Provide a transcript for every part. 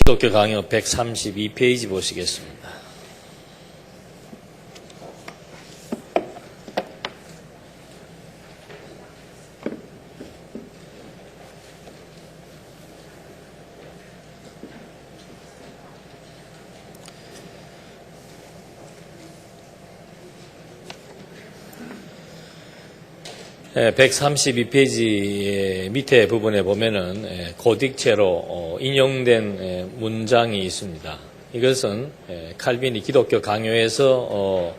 기독교 강요 132페이지 보시겠습니다. 네, 132페이지 밑에 부분에 보면은 고딕체로 인용된 문장이 있습니다. 이것은 칼빈이 기독교 강요에서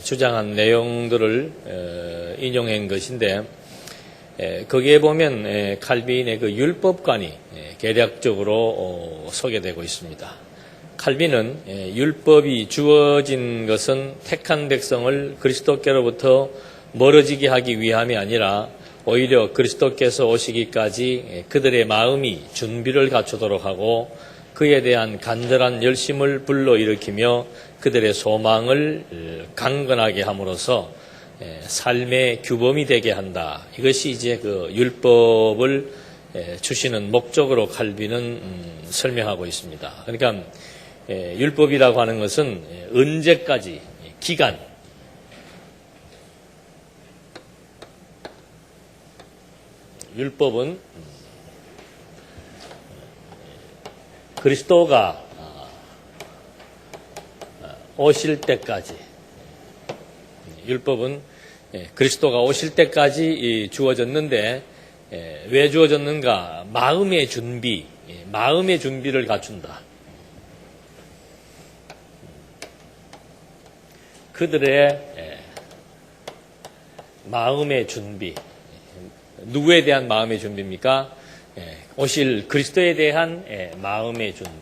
주장한 내용들을 인용한 것인데, 거기에 보면 칼빈의 그 율법관이 개략적으로 소개되고 있습니다. 칼빈은 율법이 주어진 것은 택한 백성을 그리스도께로부터 멀어지게 하기 위함이 아니라 오히려 그리스도께서 오시기까지 그들의 마음이 준비를 갖추도록 하고 그에 대한 간절한 열심을 불러일으키며 그들의 소망을 강건하게 함으로써 삶의 규범이 되게 한다. 이것이 이제 그 율법을 주시는 목적으로 칼빈은 설명하고 있습니다. 그러니까 율법이라고 하는 것은 언제까지, 기간, 율법은 그리스도가 오실 때까지, 율법은 그리스도가 오실 때까지 주어졌는데, 왜 주어졌는가? 마음의 준비를 갖춘다. 그들의 마음의 준비. 누구에 대한 마음의 준비입니까? 오실 그리스도에 대한 마음의 준비.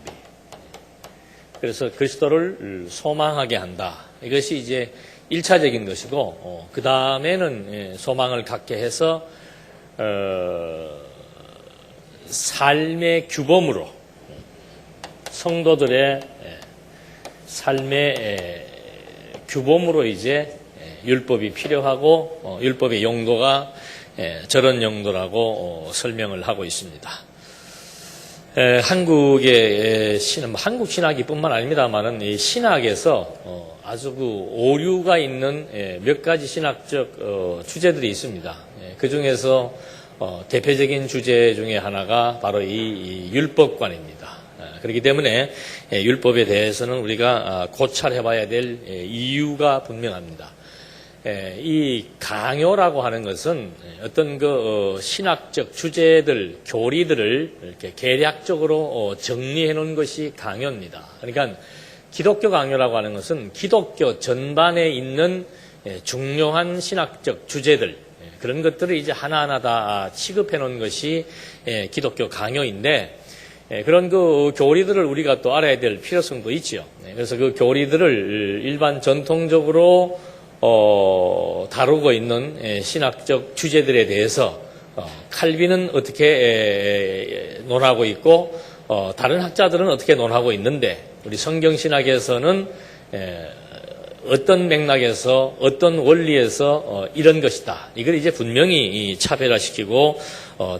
그래서 그리스도를 소망하게 한다. 이것이 이제 1차적인 것이고, 그 다음에는 소망을 갖게 해서 삶의 규범으로, 성도들의 삶의 규범으로 이제 율법이 필요하고, 율법의 용도가 저런 용도라고 설명을 하고 있습니다. 한국의 한국 신학이뿐만 아닙니다만은 이 신학에서 아주 그 오류가 있는 몇 가지 신학적 주제들이 있습니다. 그 중에서 대표적인 주제 중에 하나가 바로 이 율법관입니다. 그렇기 때문에 율법에 대해서는 우리가 고찰해봐야 될 이유가 분명합니다. 이 강요라고 하는 것은 어떤 그 신학적 주제들, 교리들을 이렇게 계략적으로 정리해 놓은 것이 강요입니다. 그러니까 기독교 강요라고 하는 것은 기독교 전반에 있는 중요한 신학적 주제들, 그런 것들을 이제 하나하나 다 취급해 놓은 것이 기독교 강요인데, 그런 그 교리들을 우리가 또 알아야 될 필요성도 있죠. 그래서 그 교리들을 일반 전통적으로 다루고 있는 신학적 주제들에 대해서 칼빈은 어떻게 논하고 있고 다른 학자들은 어떻게 논하고 있는데, 우리 성경신학에서는 어떤 맥락에서 어떤 원리에서 이런 것이다. 이걸 이제 분명히 차별화시키고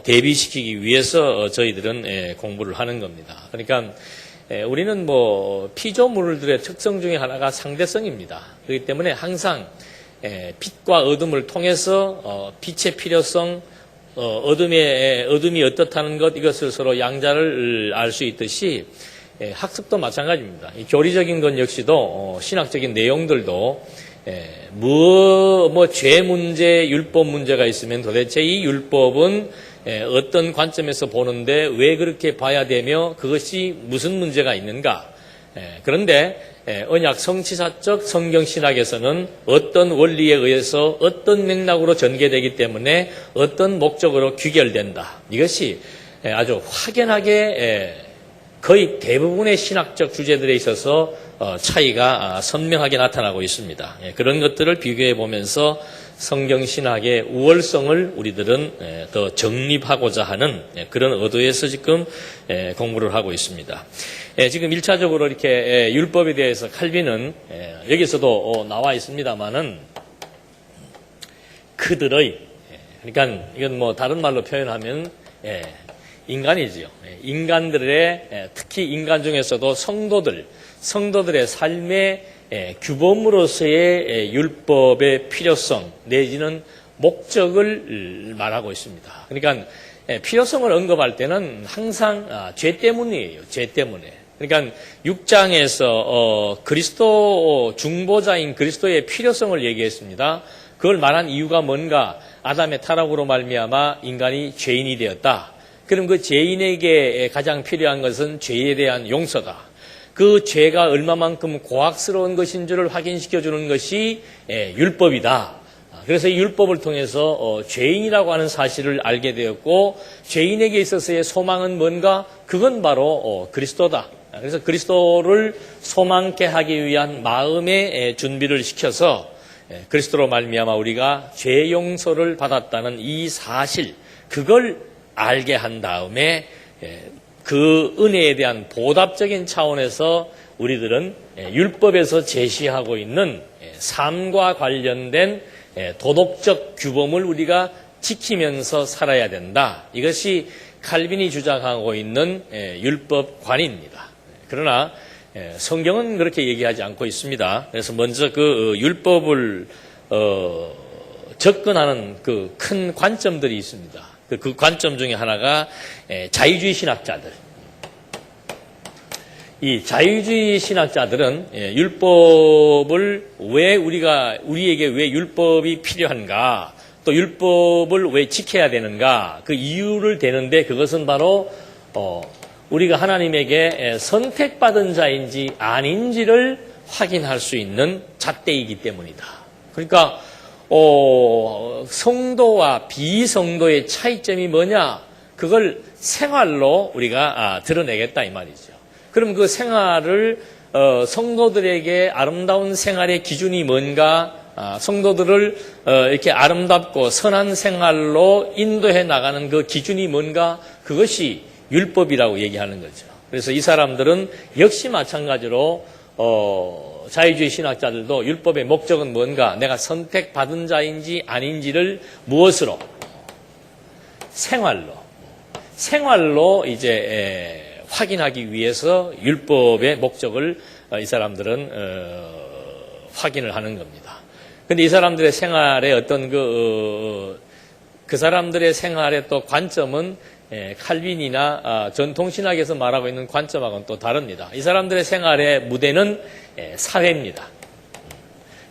대비시키기 위해서 저희들은 공부를 하는 겁니다. 그러니까 우리는 피조물들의 특성 중에 하나가 상대성입니다. 그렇기 때문에 항상 빛과 어둠을 통해서 빛의 필요성, 어둠이 어떻다는 것, 이것을 서로 양자를 알 수 있듯이 학습도 마찬가지입니다. 이 교리적인 것 역시도 신학적인 내용들도 죄 문제, 율법 문제가 있으면 도대체 이 율법은 어떤 관점에서 보는데 왜 그렇게 봐야 되며 그것이 무슨 문제가 있는가? 그런데 언약 성취사적 성경신학에서는 어떤 원리에 의해서 어떤 맥락으로 전개되기 때문에 어떤 목적으로 귀결된다. 이것이 아주 확연하게 거의 대부분의 신학적 주제들에 있어서 차이가 선명하게 나타나고 있습니다. 그런 것들을 비교해 보면서 성경신학의 우월성을 우리들은 더 정립하고자 하는 그런 의도에서 지금 공부를 하고 있습니다. 지금 1차적으로 이렇게 율법에 대해서 칼빈은 여기서도 나와 있습니다만은 그들의, 그러니까 이건 다른 말로 표현하면 인간이지요. 인간들의 특히 인간 중에서도 성도들의 삶의 규범으로서의 율법의 필요성 내지는 목적을 말하고 있습니다. 그러니까 필요성을 언급할 때는 항상 죄 때문이에요. 죄 때문에. 그러니까 6장에서 그리스도 중보자인 그리스도의 필요성을 얘기했습니다. 그걸 말한 이유가 뭔가? 아담의 타락으로 말미암아 인간이 죄인이 되었다. 그럼 그 죄인에게 가장 필요한 것은 죄에 대한 용서다. 그 죄가 얼마만큼 고악스러운 것인 줄을 확인시켜 주는 것이 율법이다. 그래서 이 율법을 통해서 죄인이라고 하는 사실을 알게 되었고, 죄인에게 있어서의 소망은 뭔가? 그건 바로 그리스도다. 그래서 그리스도를 소망케 하기 위한 마음의 준비를 시켜서 그리스도로 말미암아 우리가 죄 용서를 받았다는 이 사실, 그걸 알게 한 다음에 그 은혜에 대한 보답적인 차원에서 우리들은 율법에서 제시하고 있는 삶과 관련된 도덕적 규범을 우리가 지키면서 살아야 된다. 이것이 칼빈이 주장하고 있는 율법관입니다. 그러나 성경은 그렇게 얘기하지 않고 있습니다. 그래서 먼저 그 율법을 접근하는 그 큰 관점들이 있습니다. 그 관점 중에 하나가 자유주의 신학자들. 이 자유주의 신학자들은 율법을 우리에게 왜 율법이 필요한가, 또 율법을 왜 지켜야 되는가, 그 이유를 대는데 그것은 바로 우리가 하나님에게 선택받은 자인지 아닌지를 확인할 수 있는 잣대이기 때문이다. 그러니까 성도와 비성도의 차이점이 뭐냐? 그걸 생활로 우리가 드러내겠다 이 말이죠. 그럼 그 생활을 성도들에게 아름다운 생활의 기준이 뭔가? 성도들을 이렇게 아름답고 선한 생활로 인도해 나가는 그 기준이 뭔가? 그것이 율법이라고 얘기하는 거죠. 그래서 이 사람들은 역시 마찬가지로 자유주의 신학자들도 율법의 목적은 뭔가? 내가 선택받은 자인지 아닌지를 무엇으로? 생활로 이제 확인하기 위해서 율법의 목적을 이 사람들은 확인을 하는 겁니다. 그런데 이 사람들의 생활의 어떤 그 사람들의 생활의 또 관점은 칼빈이나 전통신학에서 말하고 있는 관점하고는 또 다릅니다. 이 사람들의 생활의 무대는 사회입니다.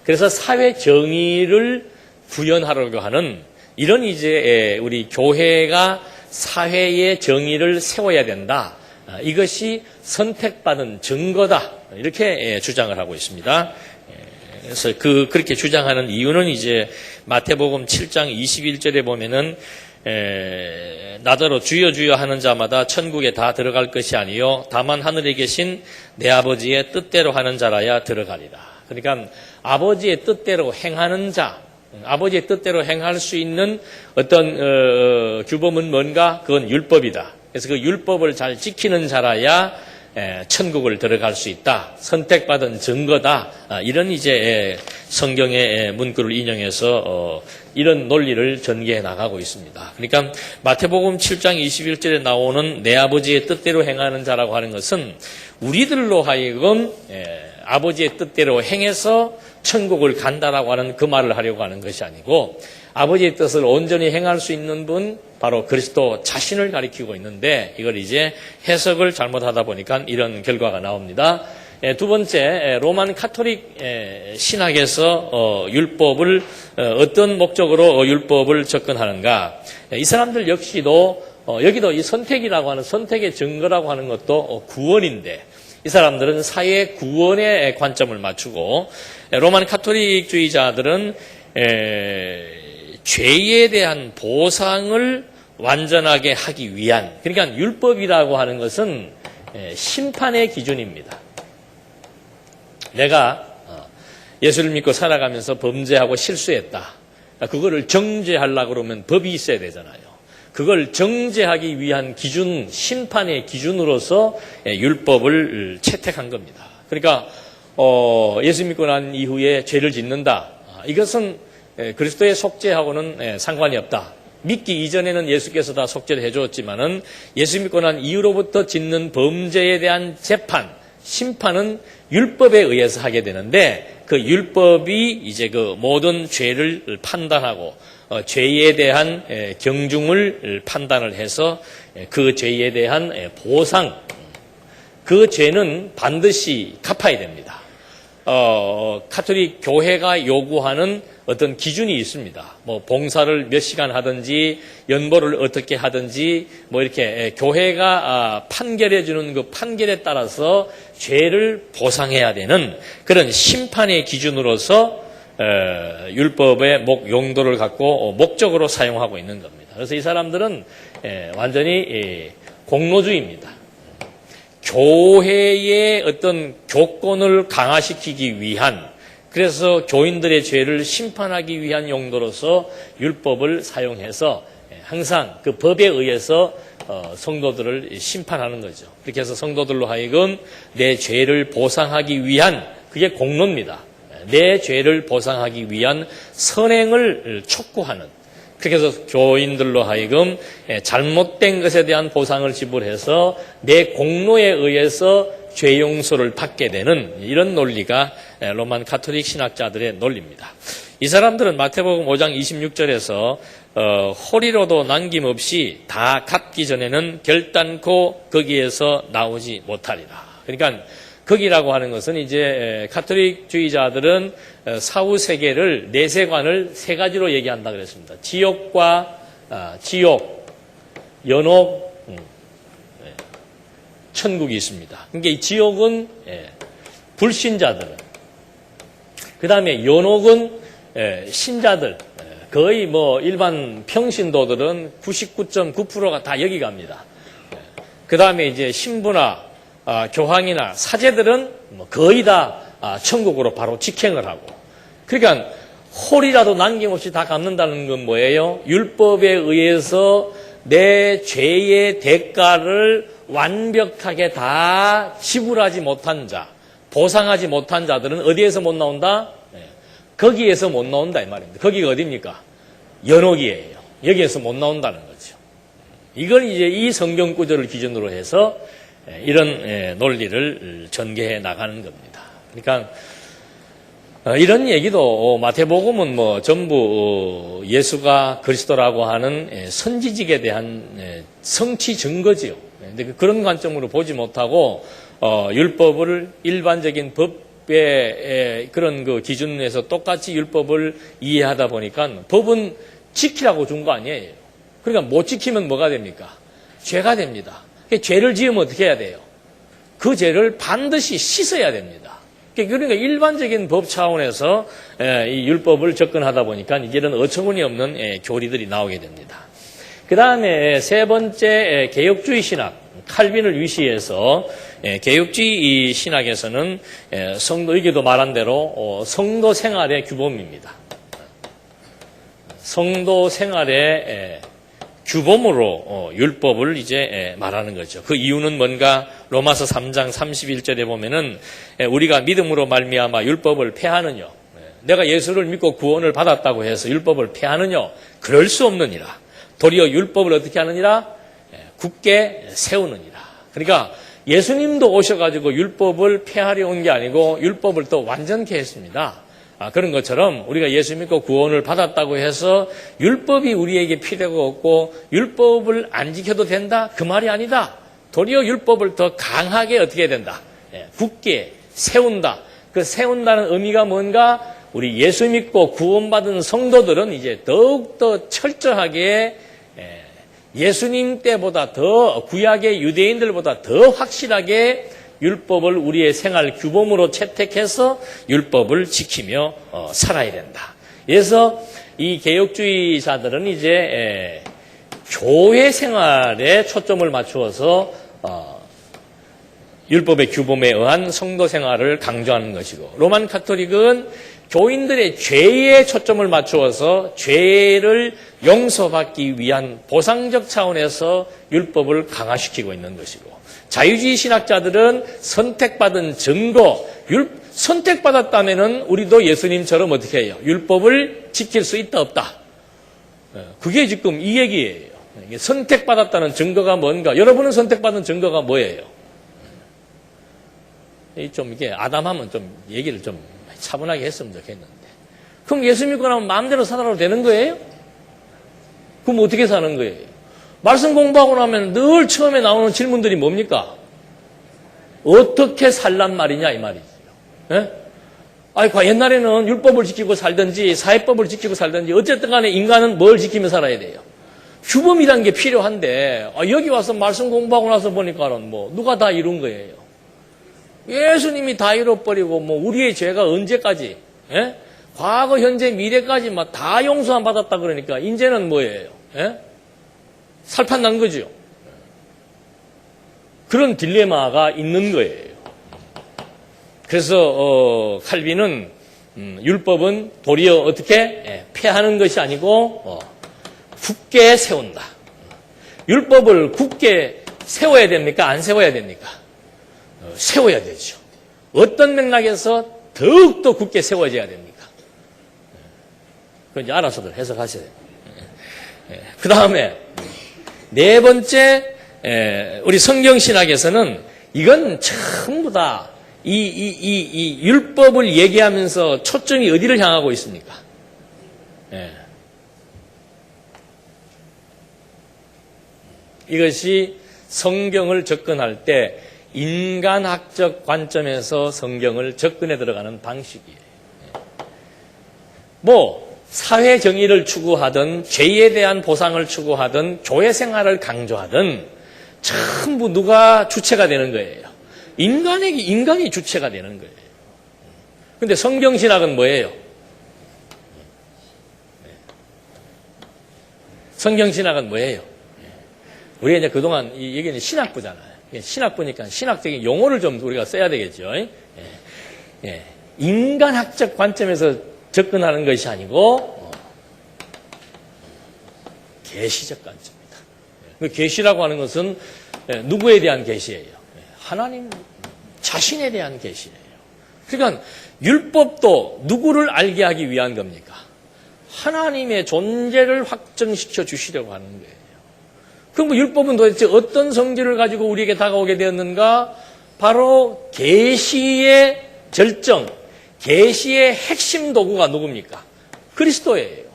그래서 사회 정의를 구현하려고 하는 이런 이제 우리 교회가 사회의 정의를 세워야 된다. 이것이 선택받은 증거다. 이렇게 주장을 하고 있습니다. 그래서 그렇게 주장하는 이유는 이제 마태복음 7장 21절에 보면은 나더러 주여 주여 하는 자마다 천국에 다 들어갈 것이 아니요 다만 하늘에 계신 내 아버지의 뜻대로 하는 자라야 들어가리라. 그러니까 아버지의 뜻대로 행하는 자, 아버지의 뜻대로 행할 수 있는 어떤 규범은 뭔가? 그건 율법이다. 그래서 그 율법을 잘 지키는 자라야 천국을 들어갈 수 있다. 선택받은 증거다. 이런 이제 성경의 문구를 인용해서 이런 논리를 전개해 나가고 있습니다. 그러니까 마태복음 7장 21절에 나오는 내 아버지의 뜻대로 행하는 자라고 하는 것은 우리들로 하여금 아버지의 뜻대로 행해서 천국을 간다라고 하는 그 말을 하려고 하는 것이 아니고, 아버지의 뜻을 온전히 행할 수 있는 분, 바로 그리스도 자신을 가리키고 있는데, 이걸 이제 해석을 잘못하다 보니까 이런 결과가 나옵니다. 두 번째, 로만 카톨릭 신학에서 율법을 어떤 목적으로 율법을 접근하는가? 이 사람들 역시도 여기도 이 선택이라고 하는, 선택의 증거라고 하는 것도 구원인데, 이 사람들은 사회 구원의 관점을 맞추고, 로만 카톨릭주의자들은 죄에 대한 보상을 완전하게 하기 위한, 그러니까 율법이라고 하는 것은 심판의 기준입니다. 내가 예수를 믿고 살아가면서 범죄하고 실수했다. 그거를 정죄하려고 그러면 법이 있어야 되잖아요. 그걸 정죄하기 위한 기준, 심판의 기준으로서 율법을 채택한 겁니다. 그러니까 예수 믿고 난 이후에 죄를 짓는다. 이것은 그리스도의 속죄하고는 상관이 없다. 믿기 이전에는 예수께서 다 속죄를 해주었지만은 예수 믿고 난 이후로부터 짓는 범죄에 대한 재판, 심판은 율법에 의해서 하게 되는데 그 율법이 이제 그 모든 죄를 판단하고 죄에 대한 경중을 판단을 해서 그 죄에 대한 보상, 그 죄는 반드시 갚아야 됩니다. 카톨릭 교회가 요구하는 어떤 기준이 있습니다. 뭐 봉사를 몇 시간 하든지 연보를 어떻게 하든지 뭐 이렇게 교회가 판결해 주는 그 판결에 따라서 죄를 보상해야 되는 그런 심판의 기준으로서 율법의 용도를 갖고 목적으로 사용하고 있는 겁니다. 그래서 이 사람들은 완전히 공로주의입니다. 교회의 어떤 교권을 강화시키기 위한, 그래서 교인들의 죄를 심판하기 위한 용도로서 율법을 사용해서 항상 그 법에 의해서 성도들을 심판하는 거죠. 그렇게 해서 성도들로 하여금 내 죄를 보상하기 위한, 그게 공로입니다. 내 죄를 보상하기 위한 선행을 촉구하는, 그렇게 해서 교인들로 하여금 잘못된 것에 대한 보상을 지불해서 내 공로에 의해서 죄 용서를 받게 되는 이런 논리가 로만 가톨릭 신학자들의 논리입니다. 이 사람들은 마태복음 5장 26절에서 호리로도 남김없이 다 갚기 전에는 결단코 거기에서 나오지 못하리라. 그러니까 거기라고 하는 것은 이제 가톨릭주의자들은 사후 세계를, 내세관을 세 가지로 얘기한다 그랬습니다. 지옥과 지옥, 연옥, 천국이 있습니다. 그러니까 이 지옥은 불신자들, 그 다음에 연옥은 신자들, 거의 뭐 일반 평신도들은 99.9%가 다 여기 갑니다. 그 다음에 이제 신부나 교황이나 사제들은 거의 다 천국으로 바로 직행을 하고, 그러니까 홀이라도 남김없이 다 갚는다는 건 뭐예요? 율법에 의해서 내 죄의 대가를 완벽하게 다 지불하지 못한 자, 보상하지 못한 자들은 어디에서 못 나온다? 거기에서 못 나온다 이 말입니다. 거기가 어디입니까? 연옥이에요. 여기에서 못 나온다는 거죠. 이걸 이제 이 성경 구절을 기준으로 해서 이런 논리를 전개해 나가는 겁니다. 그러니까 이런 얘기도 마태복음은 뭐 전부 예수가 그리스도라고 하는 선지직에 대한 성취 증거지요. 근데 그런 관점으로 보지 못하고 율법을 일반적인 법의 그런 그 기준에서 똑같이 율법을 이해하다 보니까 법은 지키라고 준 거 아니에요. 그러니까 못 지키면 뭐가 됩니까? 죄가 됩니다. 죄를 지으면 어떻게 해야 돼요? 그 죄를 반드시 씻어야 됩니다. 그러니까 일반적인 법 차원에서 이 율법을 접근하다 보니까 이런 어처구니 없는 교리들이 나오게 됩니다. 그 다음에 세 번째 개혁주의 신학, 칼빈을 위시해서 개혁주의 신학에서는 성도, 여기도 말한 대로 성도 생활의 규범입니다. 성도 생활의 규범으로 율법을 이제 말하는 거죠. 그 이유는 뭔가? 로마서 3장 31절에 보면은 우리가 믿음으로 말미암아 율법을 폐하느냐, 내가 예수를 믿고 구원을 받았다고 해서 율법을 폐하느냐, 그럴 수 없느니라. 도리어 율법을 어떻게 하느니라? 굳게 세우느니라. 그러니까 예수님도 오셔가지고 율법을 폐하려 온 게 아니고 율법을 또 완전케 했습니다. 그런 것처럼 우리가 예수 믿고 구원을 받았다고 해서 율법이 우리에게 필요가 없고 율법을 안 지켜도 된다? 그 말이 아니다. 도리어 율법을 더 강하게 어떻게 해야 된다? 굳게 세운다. 그 세운다는 의미가 뭔가? 우리 예수 믿고 구원받은 성도들은 이제 더욱더 철저하게 예수님 때보다 더, 구약의 유대인들보다 더 확실하게 율법을 우리의 생활 규범으로 채택해서 율법을 지키며 살아야 된다. 그래서 이 개혁주의자들은 이제 교회 생활에 초점을 맞추어서 율법의 규범에 의한 성도 생활을 강조하는 것이고, 로만 가톨릭은 교인들의 죄에 초점을 맞추어서 죄를 용서받기 위한 보상적 차원에서 율법을 강화시키고 있는 것이고, 자유주의 신학자들은 선택받은 증거, 선택받았다면은 우리도 예수님처럼 어떻게 해요? 율법을 지킬 수 있다 없다? 그게 지금 이 얘기예요. 이게 선택받았다는 증거가 뭔가? 여러분은 선택받은 증거가 뭐예요? 좀 이게 아담하면 좀 얘기를 좀 차분하게 했으면 좋겠는데. 그럼 예수 믿고 나면 마음대로 살아도 되는 거예요? 그럼 어떻게 사는 거예요? 말씀 공부하고 나면 늘 처음에 나오는 질문들이 뭡니까? 어떻게 살란 말이냐 이 말이죠. 예? 아이고, 옛날에는 율법을 지키고 살든지 사회법을 지키고 살든지 어쨌든 간에 인간은 뭘 지키며 살아야 돼요? 규범이라는 게 필요한데 여기 와서 말씀 공부하고 나서 보니까는 뭐 누가 다 이룬 거예요? 예수님이 다 잃어버리고 뭐 우리의 죄가 언제까지 과거 현재 미래까지 막 다 용서함 받았다 그러니까 이제는 뭐예요? 살판 난 거죠. 그런 딜레마가 있는 거예요. 그래서 칼빈은 율법은 도리어 어떻게 폐하는 것이 아니고 굳게 세운다. 율법을 굳게 세워야 됩니까? 안 세워야 됩니까? 세워야 되죠. 어떤 맥락에서 더욱더 굳게 세워져야 됩니까? 그건 이제 알아서들 해석하셔야 돼요. 그 다음에 네 번째, 우리 성경신학에서는 이건 전부 다 이 율법을 얘기하면서 초점이 어디를 향하고 있습니까? 이것이 성경을 접근할 때 인간학적 관점에서 성경을 접근해 들어가는 방식이에요. 뭐 사회 정의를 추구하든 죄에 대한 보상을 추구하든 교회 생활을 강조하든 전부 누가 주체가 되는 거예요? 인간이 주체가 되는 거예요. 근데 성경신학은 뭐예요? 성경신학은 뭐예요? 우리가 이제 그동안 이 얘기는 신학부잖아요. 신학부니까 신학적인 용어를 좀 우리가 써야 되겠죠. 인간학적 관점에서 접근하는 것이 아니고 계시적 관점입니다. 계시라고 하는 것은 누구에 대한 계시예요? 하나님 자신에 대한 계시예요. 그러니까 율법도 누구를 알게 하기 위한 겁니까? 하나님의 존재를 확정시켜 주시려고 하는 거예요. 그럼 율법은 도대체 어떤 성질을 가지고 우리에게 다가오게 되었는가? 바로 계시의 절정, 계시의 핵심 도구가 누굽니까? 그리스도예요.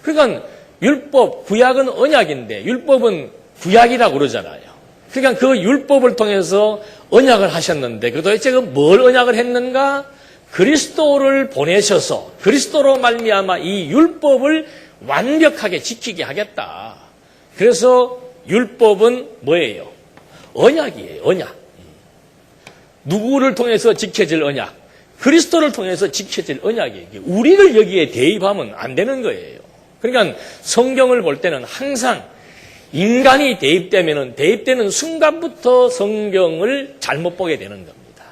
그러니까 율법, 구약은 언약인데 율법은 구약이라고 그러잖아요. 그러니까 그 율법을 통해서 언약을 하셨는데 그 도대체 뭘 언약을 했는가? 그리스도를 보내셔서 그리스도로 말미암아 이 율법을 완벽하게 지키게 하겠다. 그래서 율법은 뭐예요? 언약이에요. 언약. 누구를 통해서 지켜질 언약? 그리스도를 통해서 지켜질 언약이에요. 우리를 여기에 대입하면 안 되는 거예요. 그러니까 성경을 볼 때는 항상 인간이 대입되는 순간부터 성경을 잘못 보게 되는 겁니다.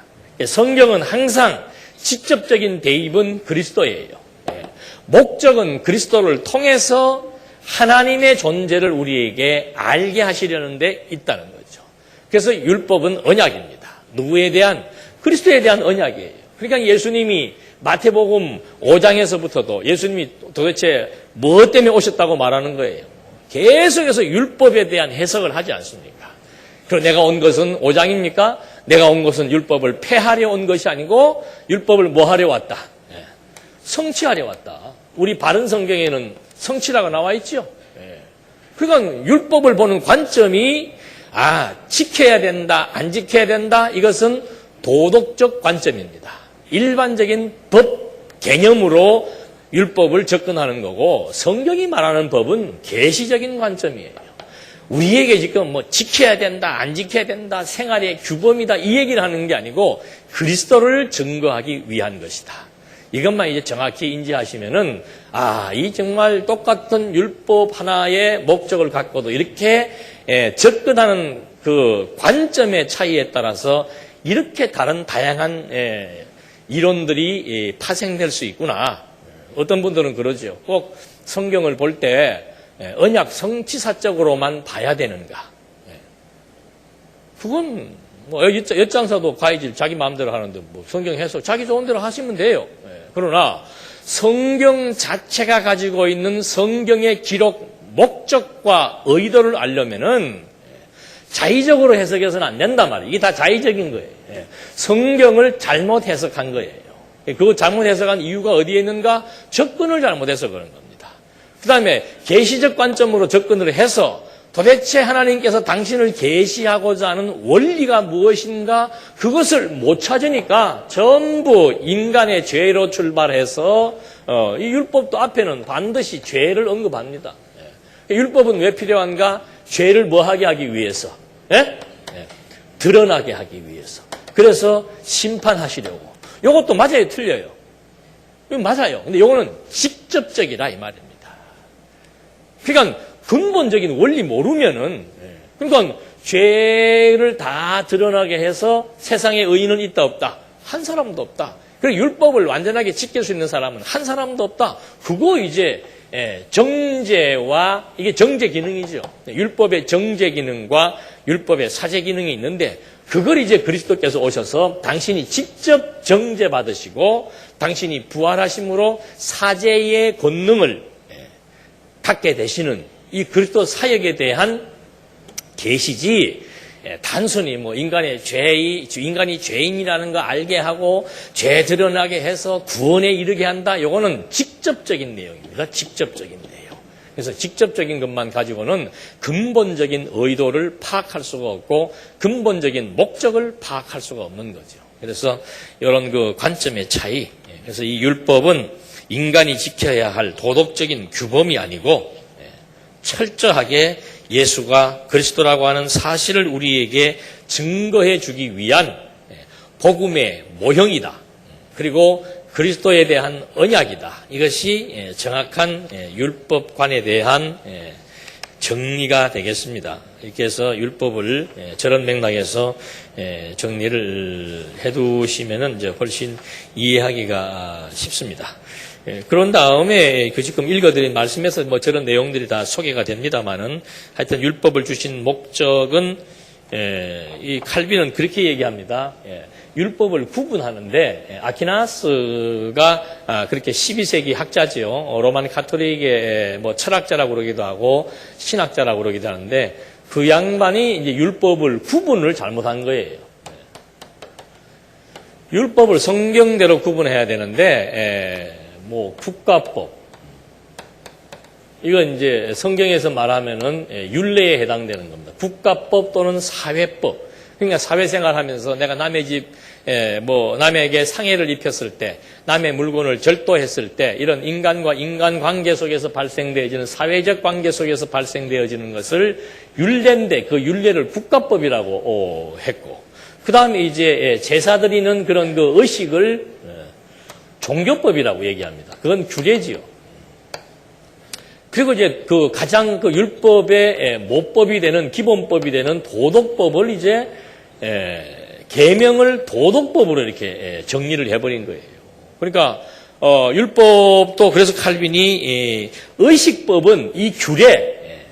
성경은 항상 직접적인 대입은 그리스도예요. 목적은 그리스도를 통해서 하나님의 존재를 우리에게 알게 하시려는 데 있다는 거죠. 그래서 율법은 언약입니다. 누구에 대한? 그리스도에 대한 언약이에요. 그러니까 예수님이 마태복음 5장에서부터도 예수님이 도대체 무엇 때문에 오셨다고 말하는 거예요. 계속해서 율법에 대한 해석을 하지 않습니까? 그럼 내가 온 것은 5장입니까? 내가 온 것은 율법을 폐하려 온 것이 아니고 율법을 뭐 하려 왔다? 성취하려 왔다. 우리 바른 성경에는 성취라고 나와 있죠. 그러니까 율법을 보는 관점이 지켜야 된다, 안 지켜야 된다. 이것은 도덕적 관점입니다. 일반적인 법 개념으로 율법을 접근하는 거고 성경이 말하는 법은 계시적인 관점이에요. 우리에게 지금 뭐 지켜야 된다, 안 지켜야 된다, 생활의 규범이다 이 얘기를 하는 게 아니고 그리스도를 증거하기 위한 것이다. 이것만 이제 정확히 인지하시면은 이 정말 똑같은 율법 하나의 목적을 갖고도 이렇게 접근하는 그 관점의 차이에 따라서 이렇게 다른 다양한 이론들이 파생될 수 있구나. 어떤 분들은 그러죠. 꼭 성경을 볼 때 언약 성취사적으로만 봐야 되는가. 그건 뭐 엿장사도 가이질 자기 마음대로 하는데 뭐 성경 해석 자기 좋은 대로 하시면 돼요. 그러나 성경 자체가 가지고 있는 성경의 기록, 목적과 의도를 알려면은 자의적으로 해석해서는 안 된단 말이에요. 이게 다 자의적인 거예요. 성경을 잘못 해석한 거예요. 그거 잘못 해석한 이유가 어디에 있는가? 접근을 잘못해서 그런 겁니다. 그 다음에 계시적 관점으로 접근을 해서 도대체 하나님께서 당신을 계시하고자 하는 원리가 무엇인가? 그것을 못 찾으니까 전부 인간의 죄로 출발해서 이 율법도 앞에는 반드시 죄를 언급합니다. 율법은 왜 필요한가? 죄를 뭐하게 하기 위해서. 드러나게 하기 위해서. 그래서 심판하시려고. 이것도 맞아요, 틀려요? 이거 맞아요. 근데 이거는 직접적이다 이 말입니다. 그러니까 근본적인 원리 모르면은, 그러니까 죄를 다 드러나게 해서 세상에 의인은 있다 없다? 한 사람도 없다. 그리고 율법을 완전하게 지킬 수 있는 사람은 한 사람도 없다. 그거 이제 정죄와 이게 정죄 기능이죠. 율법의 정죄 기능과 율법의 사죄 기능이 있는데 그걸 이제 그리스도께서 오셔서 당신이 직접 정죄 받으시고 당신이 부활하심으로 사죄의 권능을 갖게 되시는 이 그리스도 사역에 대한 계시지 단순히 뭐 인간이 죄인이라는 거 알게 하고 죄 드러나게 해서 구원에 이르게 한다. 이거는 직접적인 내용입니다. 직접적인 내용. 그래서 직접적인 것만 가지고는 근본적인 의도를 파악할 수가 없고 근본적인 목적을 파악할 수가 없는 거죠. 그래서 이런 그 관점의 차이. 그래서 이 율법은 인간이 지켜야 할 도덕적인 규범이 아니고 철저하게 예수가 그리스도라고 하는 사실을 우리에게 증거해 주기 위한 복음의 모형이다. 그리고 그리스도에 대한 언약이다. 이것이 정확한 율법관에 대한 정리가 되겠습니다. 이렇게 해서 율법을 저런 맥락에서 정리를 해두시면은 이제 훨씬 이해하기가 쉽습니다. 그런 다음에 그 지금 읽어드린 말씀에서 뭐 저런 내용들이 다 소개가 됩니다만은 하여튼 율법을 주신 목적은 이 칼빈은 그렇게 얘기합니다. 율법을 구분하는데 아퀴나스가 그렇게 12세기 학자지요. 로만 카톨릭의 뭐 철학자라고 그러기도 하고 신학자라고 그러기도 하는데 그 양반이 이제 율법을 구분을 잘못한 거예요. 율법을 성경대로 구분해야 되는데 뭐 국가법 이건 이제 성경에서 말하면은 율례에 해당되는 겁니다. 국가법 또는 사회법. 그러니까 사회생활하면서 내가 남의 집 뭐 남에게 상해를 입혔을 때, 남의 물건을 절도했을 때 이런 인간과 인간 관계 속에서 발생되어지는 사회적 관계 속에서 발생되어지는 것을 율례인데 그 율례를 국가법이라고 했고, 그 다음에 이제 제사 드리는 그런 그 의식을 종교법이라고 얘기합니다. 그건 규례지요. 그리고 이제 그 가장 그 율법의 모법이 되는 기본법이 되는 도덕법을 이제 계명을 도덕법으로 이렇게 정리를 해버린 거예요. 그러니까 율법도 그래서 칼빈이 의식법은 이 규례,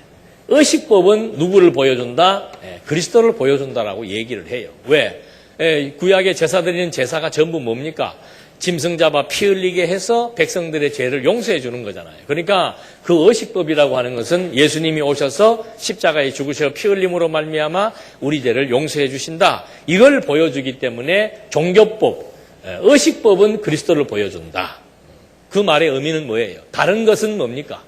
의식법은 누구를 보여준다? 그리스도를 보여준다라고 얘기를 해요. 왜? 구약의 제사 드리는 제사가 전부 뭡니까? 짐승 잡아 피 흘리게 해서 백성들의 죄를 용서해 주는 거잖아요. 그러니까 그 의식법이라고 하는 것은 예수님이 오셔서 십자가에 죽으셔 피 흘림으로 말미암아 우리 죄를 용서해 주신다. 이걸 보여주기 때문에 종교법, 의식법은 그리스도를 보여준다. 그 말의 의미는 뭐예요? 다른 것은 뭡니까?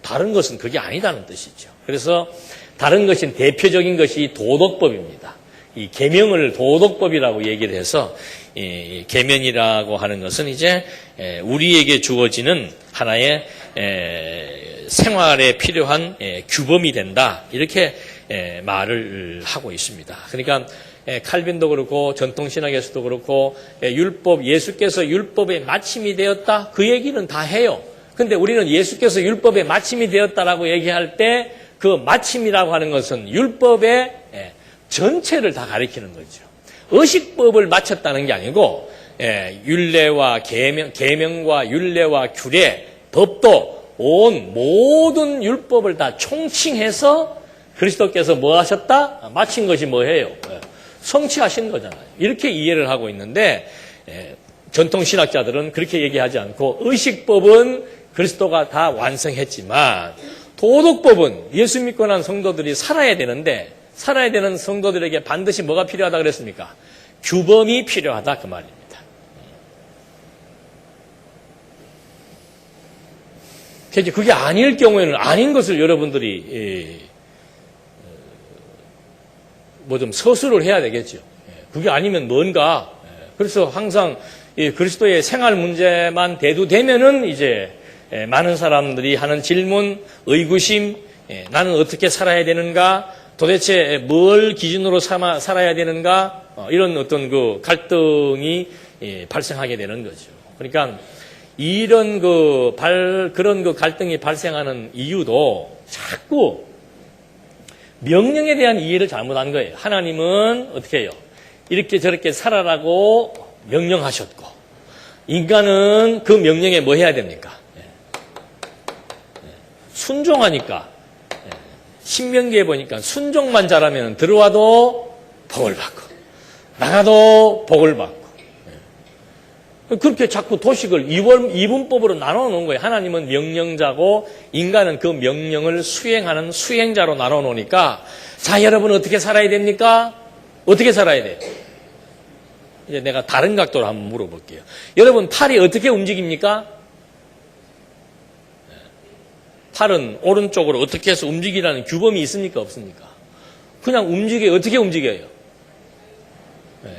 다른 것은 그게 아니다는 뜻이죠. 그래서 다른 것인 대표적인 것이 도덕법입니다. 이 계명을 도덕법이라고 얘기를 해서 이 계명이라고 하는 것은 이제 우리에게 주어지는 하나의 생활에 필요한 규범이 된다. 이렇게 말을 하고 있습니다. 그러니까 칼빈도 그렇고 전통신학에서도 그렇고 율법, 예수께서 율법의 마침이 되었다. 그 얘기는 다 해요. 근데 우리는 예수께서 율법의 마침이 되었다라고 얘기할 때 그 마침이라고 하는 것은 율법의 전체를 다 가리키는 거죠. 의식법을 마쳤다는 게 아니고 율례와 계명과 율례와 규례, 법도 온 모든 율법을 다 총칭해서 그리스도께서 뭐 하셨다? 마친 것이 뭐예요? 성취하신 거잖아요. 이렇게 이해를 하고 있는데 전통신학자들은 그렇게 얘기하지 않고 의식법은 그리스도가 다 완성했지만 도덕법은 예수 믿고 난 성도들이 살아야 되는데 살아야 되는 성도들에게 반드시 뭐가 필요하다 그랬습니까? 규범이 필요하다 그 말입니다. 그게 아닐 경우에는 아닌 것을 여러분들이 뭐 좀 서술을 해야 되겠죠. 그게 아니면 뭔가. 그래서 항상 그리스도의 생활 문제만 대두되면은 이제 많은 사람들이 하는 질문, 의구심, 나는 어떻게 살아야 되는가, 도대체 뭘 기준으로 살아야 되는가, 이런 어떤 그 갈등이 발생하게 되는 거죠. 그러니까 이런 그런 갈등이 발생하는 이유도 자꾸 명령에 대한 이해를 잘못한 거예요. 하나님은 어떻게 해요? 이렇게 저렇게 살아라고 명령하셨고, 인간은 그 명령에 뭐 해야 됩니까? 순종하니까. 신명기에 보니까 순종만 잘하면 들어와도 복을 받고, 나가도 복을 받고. 그렇게 자꾸 도식을 이분법으로 나눠 놓은 거예요. 하나님은 명령자고 인간은 그 명령을 수행하는 수행자로 나눠 놓으니까 자, 여러분 어떻게 살아야 됩니까? 어떻게 살아야 돼요? 이제 내가 다른 각도로 한번 물어볼게요. 여러분 팔이 어떻게 움직입니까? 팔은 오른쪽으로 어떻게 해서 움직이라는 규범이 있습니까? 없습니까? 그냥 어떻게 움직여요?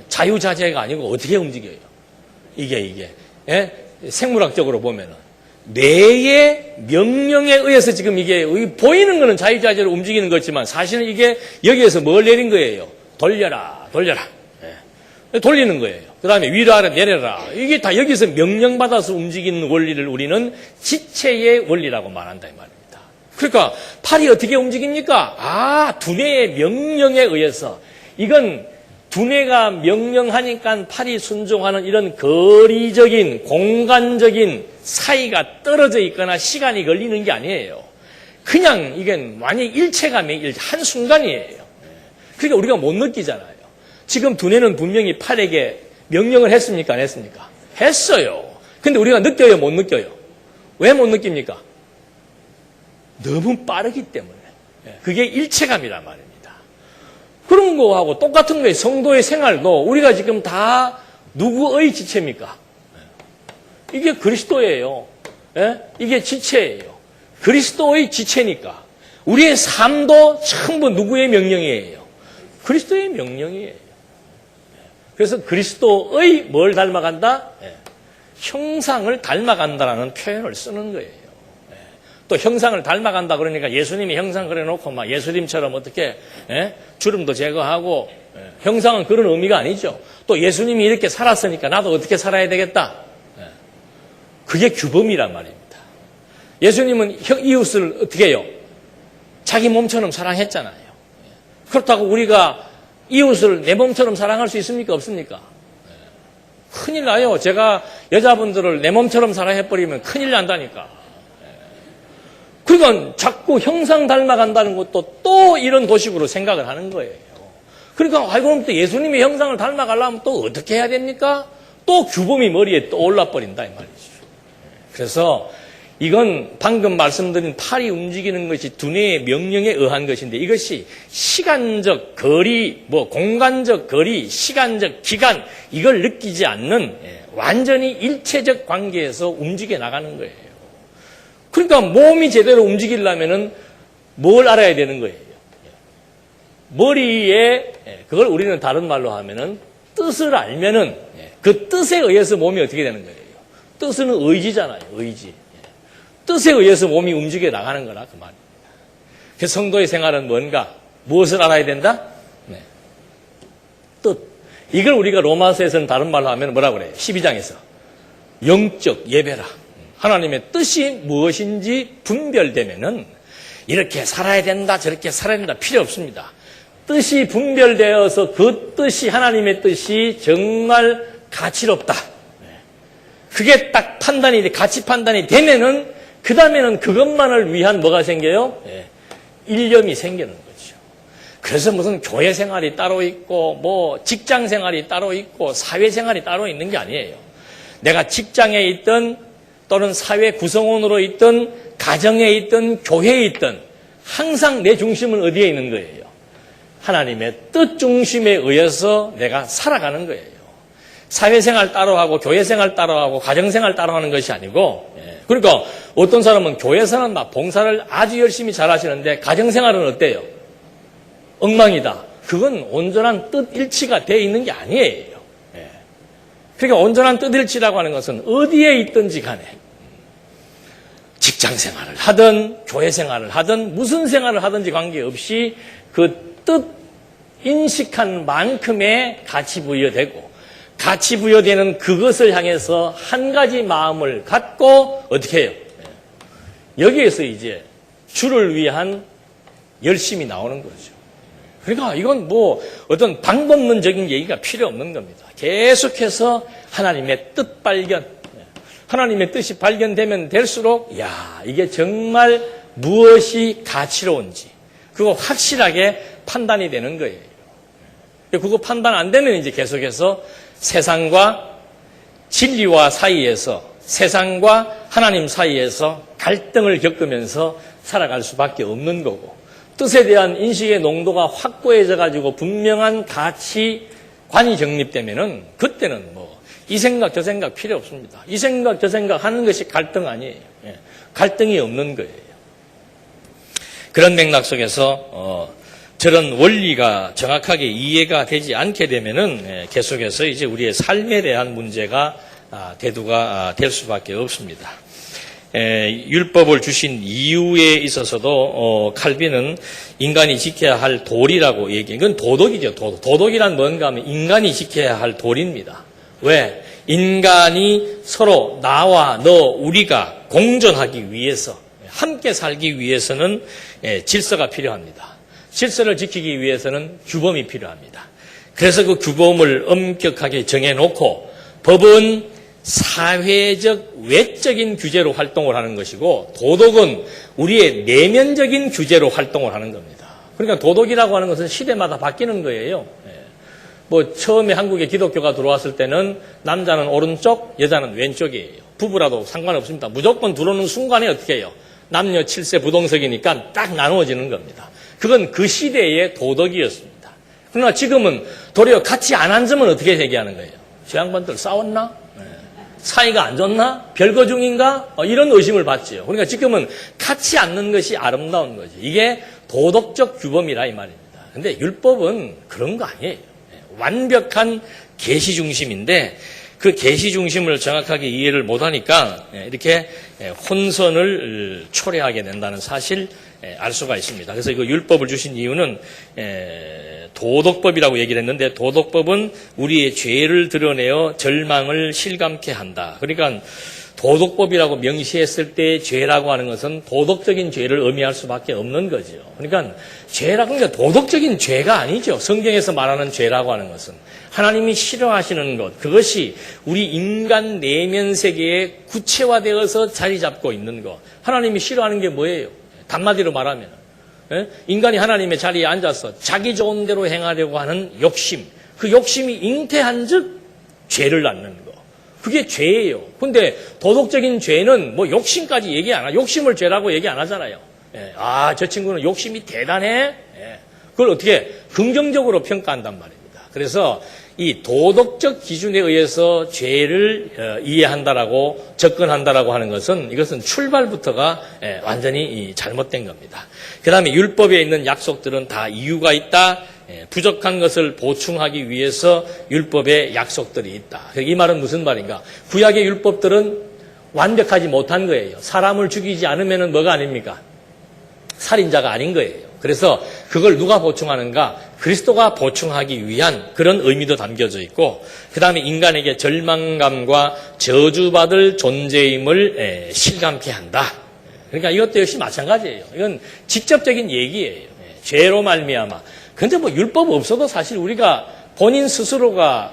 자유자재가 아니고 어떻게 움직여요? 이게 생물학적으로 보면은 뇌의 명령에 의해서 지금 이게 보이는 거는 자유자재로 움직이는 거지만 사실은 이게 여기에서 뭘 내린 거예요? 돌려라. 돌리는 거예요. 그 다음에 위로 아래 내려라. 이게 다 여기서 명령받아서 움직이는 원리를 우리는 지체의 원리라고 말한다 이 말입니다. 그러니까 팔이 어떻게 움직입니까? 두뇌의 명령에 의해서. 이건 두뇌가 명령하니까 팔이 순종하는 이런 거리적인 공간적인 사이가 떨어져 있거나 시간이 걸리는 게 아니에요. 그냥 이게 완전히 일체감의 한순간이에요. 그러니까 우리가 못 느끼잖아요. 지금 두뇌는 분명히 팔에게 명령을 했습니까? 안 했습니까? 했어요. 근데 우리가 느껴요? 못 느껴요? 왜 못 느낍니까? 너무 빠르기 때문에. 그게 일체감이란 말입니다. 그런 거하고 똑같은 거예요. 성도의 생활도 우리가 지금 다 누구의 지체입니까? 이게 그리스도예요. 이게 지체예요. 그리스도의 지체니까. 우리의 삶도 전부 누구의 명령이에요? 그리스도의 명령이에요. 그래서 그리스도의 뭘 닮아간다? 형상을 닮아간다라는 표현을 쓰는 거예요. 또 형상을 닮아간다 그러니까 예수님이 형상 그려놓고 막 예수님처럼 어떻게 주름도 제거하고 형상은 그런 의미가 아니죠. 또 예수님이 이렇게 살았으니까 나도 어떻게 살아야 되겠다. 그게 규범이란 말입니다. 예수님은 이웃을 어떻게 해요? 자기 몸처럼 사랑했잖아요. 그렇다고 우리가 이웃을 내 몸처럼 사랑할 수 있습니까? 없습니까? 큰일 나요. 제가 여자분들을 내 몸처럼 사랑해버리면 큰일 난다니까. 그러니까 자꾸 형상 닮아간다는 것도 또 이런 도식으로 생각을 하는 거예요. 그러니까 그럼 또 예수님의 형상을 닮아가려면 또 어떻게 해야 됩니까? 또 규범이 머리에 또 올라버린다 이 말이죠. 그래서 이건 방금 말씀드린 팔이 움직이는 것이 두뇌의 명령에 의한 것인데 이것이 시간적 거리, 공간적 거리, 시간적 기간 이걸 느끼지 않는 완전히 일체적 관계에서 움직여 나가는 거예요. 그러니까 몸이 제대로 움직이려면은 뭘 알아야 되는 거예요? 머리에 그걸 우리는 다른 말로 하면은 뜻을 알면은 그 뜻에 의해서 몸이 어떻게 되는 거예요? 뜻은 의지잖아요. 의지. 뜻에 의해서 몸이 움직여 나가는 거라 그 말입니다. 그 성도의 생활은 뭔가? 무엇을 알아야 된다? 뜻. 이걸 우리가 로마서에서는 다른 말로 하면 뭐라고 그래요? 12장에서 영적 예배라. 하나님의 뜻이 무엇인지 분별되면은 이렇게 살아야 된다 저렇게 살아야 된다 필요 없습니다. 뜻이 분별되어서 그 뜻이 하나님의 뜻이 정말 가치롭다. 그게 딱 판단이 가치 판단이 되면은 그 다음에는 그것만을 위한 뭐가 생겨요? 일념이 생기는 거죠. 그래서 무슨 교회 생활이 따로 있고 직장 생활이 따로 있고 사회 생활이 따로 있는 게 아니에요. 내가 직장에 있든 또는 사회 구성원으로 있든 가정에 있든 교회에 있든 항상 내 중심은 어디에 있는 거예요? 하나님의 뜻 중심에 의해서 내가 살아가는 거예요. 사회생활 따로 하고 교회생활 따로 하고 가정생활 따로 하는 것이 아니고, 그러니까 어떤 사람은 교회에서는 막 봉사를 아주 열심히 잘 하시는데 가정생활은 어때요? 엉망이다. 그건 온전한 뜻 일치가 되어 있는 게 아니에요. 그러니까 온전한 뜻 일치라고 하는 것은 어디에 있든지 간에 직장 생활을 하든 교회 생활을 하든 무슨 생활을 하든지 관계없이 그 뜻 인식한 만큼의 가치 부여되고 가치 부여되는 그것을 향해서 한 가지 마음을 갖고 어떻게 해요? 여기에서 이제 주를 위한 열심이 나오는 거죠. 그러니까 이건 뭐 어떤 방법론적인 얘기가 필요 없는 겁니다. 계속해서 하나님의 뜻 발견, 하나님의 뜻이 발견되면 될수록 야, 이게 정말 무엇이 가치로운지 그거 확실하게 판단이 되는 거예요. 그거 판단 안 되면 이제 계속해서 세상과 진리와 사이에서 세상과 하나님 사이에서 갈등을 겪으면서 살아갈 수밖에 없는 거고 뜻에 대한 인식의 농도가 확고해져 가지고 분명한 가치관이 정립되면은 그때는 뭐 이 생각 저 생각 필요 없습니다. 이 생각 저 생각 하는 것이 갈등 아니에요. 갈등이 없는 거예요. 그런 맥락 속에서 저런 원리가 정확하게 이해가 되지 않게 되면은 계속해서 이제 우리의 삶에 대한 문제가 대두가 될 수밖에 없습니다. 율법을 주신 이유에 있어서도 칼빈은 인간이 지켜야 할 도리라고 얘기해요. 이건 도덕이죠. 도덕이란 뭔가 하면 인간이 지켜야 할 도리입니다. 왜? 인간이 서로 나와 너 우리가 공존하기 위해서 함께 살기 위해서는 질서가 필요합니다. 질서를 지키기 위해서는 규범이 필요합니다. 그래서 그 규범을 엄격하게 정해놓고 법은 사회적 외적인 규제로 활동을 하는 것이고 도덕은 우리의 내면적인 규제로 활동을 하는 겁니다. 그러니까 도덕이라고 하는 것은 시대마다 바뀌는 거예요. 뭐 처음에 한국에 기독교가 들어왔을 때는 남자는 오른쪽, 여자는 왼쪽이에요. 부부라도 상관없습니다. 무조건 들어오는 순간에 어떻게 해요? 남녀 7세 부동석이니까 딱 나누어지는 겁니다. 그건 그 시대의 도덕이었습니다. 그러나 지금은 도리어 같이 안 앉으면 어떻게 얘기하는 거예요? 저 양반들 싸웠나? 사이가 안 좋나? 별거 중인가? 이런 의심을 받지요. 그러니까 지금은 같이 앉는 것이 아름다운 거죠. 이게 도덕적 규범이라 이 말입니다. 근데 율법은 그런 거 아니에요. 완벽한 계시 중심인데 그 계시 중심을 정확하게 이해를 못하니까 이렇게 혼선을 초래하게 된다는 사실 알 수가 있습니다. 그래서 이거 율법을 주신 이유는 도덕법이라고 얘기를 했는데 도덕법은 우리의 죄를 드러내어 절망을 실감케 한다. 그러니까 도덕법이라고 명시했을 때 죄라고 하는 것은 도덕적인 죄를 의미할 수밖에 없는 거죠. 그러니까 죄라고 하는 게 도덕적인 죄가 아니죠. 성경에서 말하는 죄라고 하는 것은 하나님이 싫어하시는 것, 그것이 우리 인간 내면 세계에 구체화되어서 자리 잡고 있는 것. 하나님이 싫어하는 게 뭐예요? 단마디로 말하면 인간이 하나님의 자리에 앉아서 자기 좋은 대로 행하려고 하는 욕심, 그 욕심이 잉태한 즉 죄를 낳는 거. 그게 죄예요. 근데 도덕적인 죄는 뭐 욕심까지 얘기 안 하죠. 욕심을 죄라고 얘기 안 하잖아요. 저 친구는 욕심이 대단해. 그걸 어떻게 긍정적으로 평가한단 말입니다. 그래서 이 도덕적 기준에 의해서 죄를 이해한다라고 접근한다라고 하는 것은 이것은 출발부터가 완전히 잘못된 겁니다. 그 다음에 율법에 있는 약속들은 다 이유가 있다. 부족한 것을 보충하기 위해서 율법에 약속들이 있다. 이 말은 무슨 말인가? 구약의 율법들은 완벽하지 못한 거예요. 사람을 죽이지 않으면 뭐가 아닙니까? 살인자가 아닌 거예요. 그래서 그걸 누가 보충하는가? 그리스도가 보충하기 위한 그런 의미도 담겨져 있고 그 다음에 인간에게 절망감과 저주받을 존재임을 실감케 한다. 그러니까 이것도 역시 마찬가지예요. 이건 직접적인 얘기예요. 죄로 말미암아. 근데 뭐 율법 없어도 사실 우리가 본인 스스로가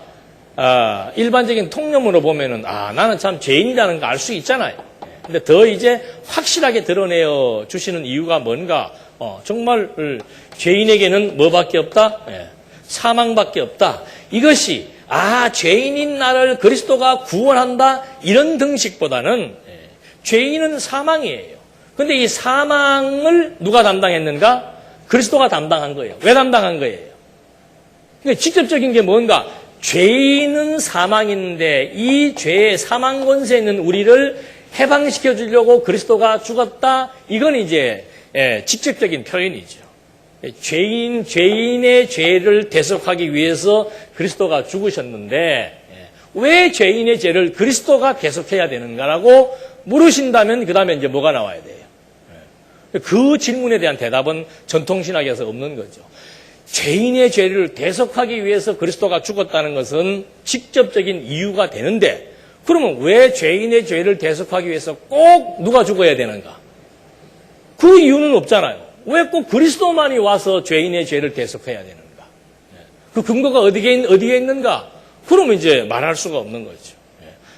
일반적인 통념으로 보면은 나는 참 죄인이라는 거 알 수 있잖아요. 근데 더 이제 확실하게 드러내어 주시는 이유가 뭔가? 정말 죄인에게는 뭐밖에 없다? 사망밖에 없다. 이것이 죄인인 나를 그리스도가 구원한다 이런 등식보다는 죄인은 사망이에요. 근데 이 사망을 누가 담당했는가? 그리스도가 담당한 거예요. 왜 담당한 거예요? 그러니까 직접적인 게 뭔가? 죄인은 사망인데 이 죄의 사망 권세에 있는 우리를 해방시켜 주려고 그리스도가 죽었다. 이건 이제 직접적인 표현이죠. 죄인의 죄를 대속하기 위해서 그리스도가 죽으셨는데 왜 죄인의 죄를 그리스도가 대속해야 되는가라고 물으신다면 그 다음에 이제 뭐가 나와야 돼요? 그 질문에 대한 대답은 전통신학에서 없는 거죠. 죄인의 죄를 대속하기 위해서 그리스도가 죽었다는 것은 직접적인 이유가 되는데 그러면 왜 죄인의 죄를 대속하기 위해서 꼭 누가 죽어야 되는가? 그 이유는 없잖아요. 왜 꼭 그리스도만이 와서 죄인의 죄를 대속해야 되는가? 그 근거가 어디에 있는가? 그러면 이제 말할 수가 없는 거죠.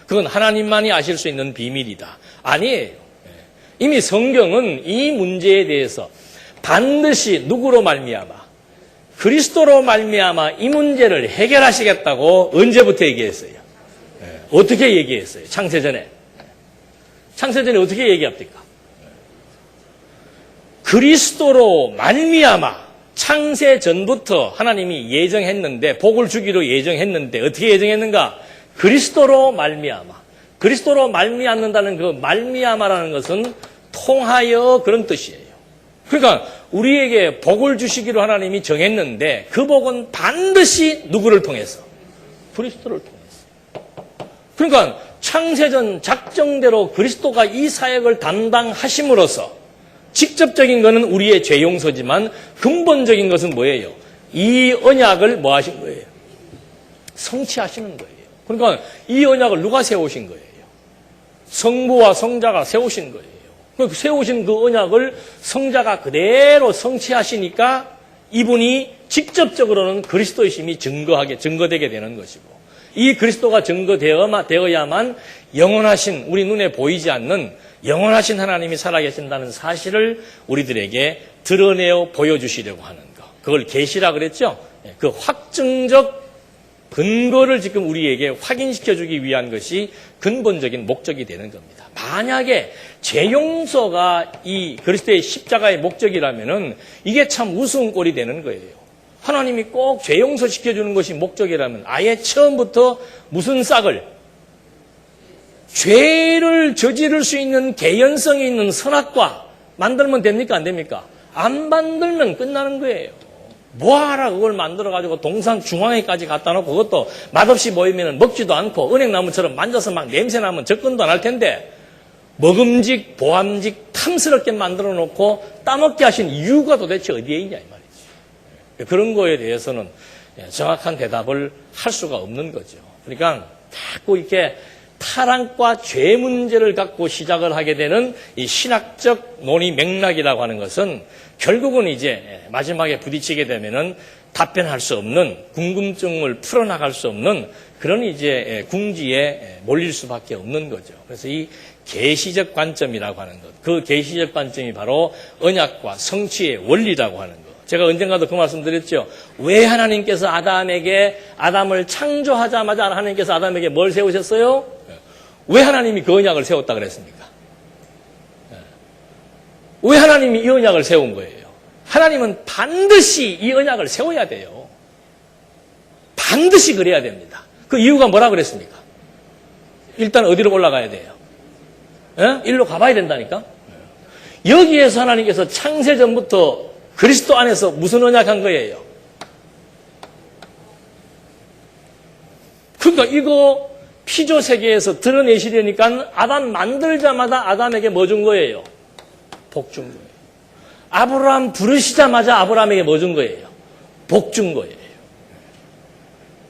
그건 하나님만이 아실 수 있는 비밀이다. 아니에요. 이미 성경은 이 문제에 대해서 반드시 누구로 말미암아? 그리스도로 말미암아 이 문제를 해결하시겠다고 언제부터 얘기했어요? 어떻게 얘기했어요? 창세전에. 창세전에 어떻게 얘기합니까? 그리스도로 말미암아 창세전부터 하나님이 예정했는데 복을 주기로 예정했는데 어떻게 예정했는가? 그리스도로 말미암아. 그리스도로 말미암는다는 그 말미암아라는 것은 통하여 그런 뜻이에요. 그러니까 우리에게 복을 주시기로 하나님이 정했는데 그 복은 반드시 누구를 통해서? 그리스도를 통해서. 그러니까 창세전 작정대로 그리스도가 이 사역을 담당하심으로써 직접적인 것은 우리의 죄 용서지만 근본적인 것은 뭐예요? 이 언약을 뭐 하신 거예요? 성취하시는 거예요. 그러니까 이 언약을 누가 세우신 거예요? 성부와 성자가 세우신 거예요. 세우신 그 언약을 성자가 그대로 성취하시니까 이분이 직접적으로는 그리스도의 힘이 증거되게 되는 것이고 이 그리스도가 증거되어야만 영원하신 우리 눈에 보이지 않는 영원하신 하나님이 살아계신다는 사실을 우리들에게 드러내어 보여주시려고 하는 것. 그걸 계시라 그랬죠? 그 확증적 근거를 지금 우리에게 확인시켜주기 위한 것이 근본적인 목적이 되는 겁니다. 만약에 죄 용서가 이 그리스도의 십자가의 목적이라면은 이게 참 우스운 꼴이 되는 거예요. 하나님이 꼭 죄 용서시켜주는 것이 목적이라면 아예 처음부터 무슨 싹을 죄를 저지를 수 있는 개연성이 있는 선악과 만들면 됩니까? 안 됩니까? 안 만들면 끝나는 거예요. 뭐하라 그걸 만들어가지고 동상 중앙에까지 갖다 놓고 그것도 맛없이 보이면 먹지도 않고 은행나무처럼 만져서 막 냄새나면 접근도 안 할 텐데 먹음직, 보암직, 탐스럽게 만들어 놓고 따먹게 하신 이유가 도대체 어디에 있냐 이 말이지. 그런 거에 대해서는 정확한 대답을 할 수가 없는 거죠. 그러니까 자꾸 이렇게 타락과 죄 문제를 갖고 시작을 하게 되는 이 신학적 논의 맥락이라고 하는 것은 결국은 이제 마지막에 부딪히게 되면은 답변할 수 없는 궁금증을 풀어나갈 수 없는 그런 이제 궁지에 몰릴 수밖에 없는 거죠. 그래서 이 계시적 관점이라고 하는 것, 그 계시적 관점이 바로 언약과 성취의 원리라고 하는 것. 제가 언젠가도 그 말씀 드렸죠. 왜 하나님께서 아담을 창조하자마자 하나님께서 아담에게 뭘 세우셨어요? 왜 하나님이 그 언약을 세웠다 그랬습니까? 왜 하나님이 이 언약을 세운 거예요? 하나님은 반드시 이 언약을 세워야 돼요. 반드시 그래야 됩니다. 그 이유가 뭐라 그랬습니까? 일단 어디로 올라가야 돼요? 일로 가봐야 된다니까? 여기에서 하나님께서 창세전부터 그리스도 안에서 무슨 언약한 거예요? 그러니까 이거 피조 세계에서 드러내시려니까 아담 만들자마자 아담에게 뭐 준 거예요? 복 준 거예요. 아브라함 부르시자마자 아브라함에게 뭐 준 거예요? 복 준 거예요.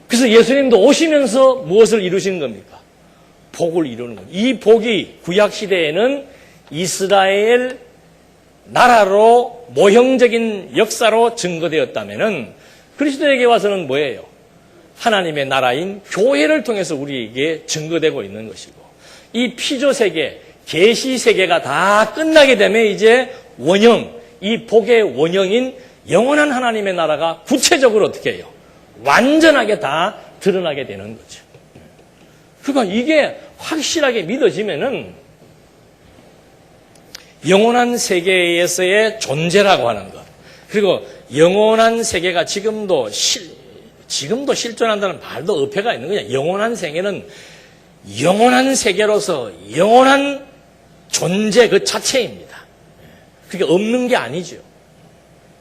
그래서 예수님도 오시면서 무엇을 이루신 겁니까? 복을 이루는 거예요. 이 복이 구약 시대에는 이스라엘 나라로 모형적인 역사로 증거되었다면은 그리스도에게 와서는 뭐예요? 하나님의 나라인 교회를 통해서 우리에게 증거되고 있는 것이고 이 피조세계, 계시세계가 다 끝나게 되면 이제 원형, 이 복의 원형인 영원한 하나님의 나라가 구체적으로 어떻게 해요? 완전하게 다 드러나게 되는 거죠. 그러니까 이게 확실하게 믿어지면은 영원한 세계에서의 존재라고 하는 것, 그리고 영원한 세계가 지금도 실존한다는 말도 어폐가 있는 거냐. 영원한 세계는 영원한 세계로서 영원한 존재 그 자체입니다. 그게 없는 게 아니죠.